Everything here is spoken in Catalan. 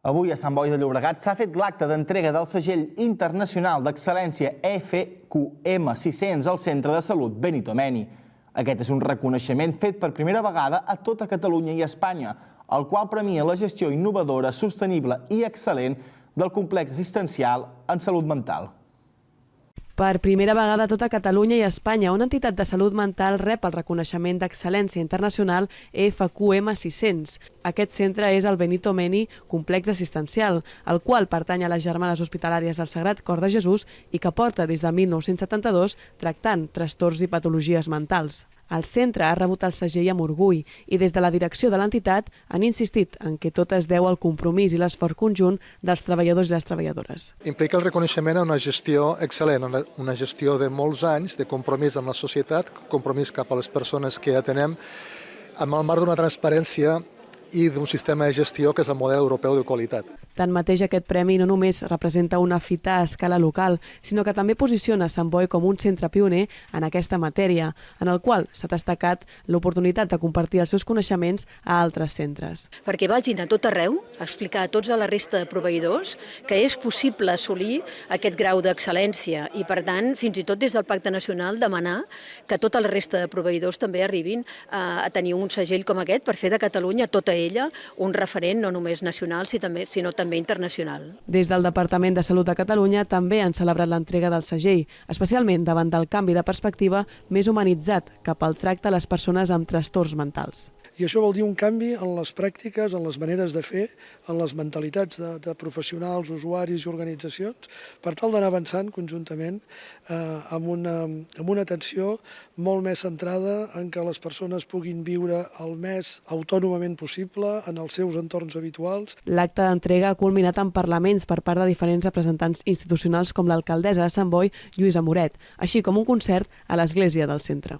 Avui a Sant Boi de Llobregat s'ha fet l'acte d'entrega del segell internacional d'excel·lència FQM 600 al Centre de Salut Benito Meni. Aquest és un reconeixement fet per primera vegada a tota Catalunya i Espanya, el qual premia la gestió innovadora, sostenible i excel·lent del complex assistencial en salut mental. Per primera vegada a tota Catalunya i Espanya, una entitat de salut mental rep el reconeixement d'excel·lència internacional FQM 600. Aquest centre és el Benito Meni Complex Assistencial, el qual pertany a les Germanes Hospitalàries del Sagrat Cor de Jesús i que porta des de 1972 tractant trastorns i patologies mentals. El centre ha rebut el segell amb orgull i des de la direcció de l'entitat han insistit en que tot es deu al compromís i l'esforç conjunt dels treballadors i les treballadores. Implica el reconeixement a una gestió excel·lent, una gestió de molts anys de compromís amb la societat, compromís cap a les persones que atenem, amb el marc d'una transparència i d'un sistema de gestió que és el model europeu de qualitat. Tanmateix, aquest premi no només representa una fita a escala local, sinó que també posiciona Sant Boi com un centre pioner en aquesta matèria, en el qual s'ha destacat l'oportunitat de compartir els seus coneixements a altres centres. Perquè vagin a tot arreu a explicar a tots a la resta de proveïdors que és possible assolir aquest grau d'excel·lència i, per tant, fins i tot des del Pacte Nacional demanar que tota la resta de proveïdors també arribin a tenir un segell com aquest per fer de Catalunya tota ella un referent no només nacional, sinó també internacional. Des del Departament de Salut de Catalunya també han celebrat l'entrega del segell, especialment davant del canvi de perspectiva més humanitzat cap al tracte a les persones amb trastorns mentals. I això vol dir un canvi en les pràctiques, en les maneres de fer, en les mentalitats de professionals, usuaris i organitzacions, per tal d'anar avançant conjuntament amb una atenció molt més centrada en què les persones puguin viure el més autònomament possible en els seus entorns habituals. L'acte d'entrega ha culminat en parlaments per part de diferents representants institucionals com l'alcaldessa de Sant Boi, Lluïsa Moret, així com un concert a l'església del centre.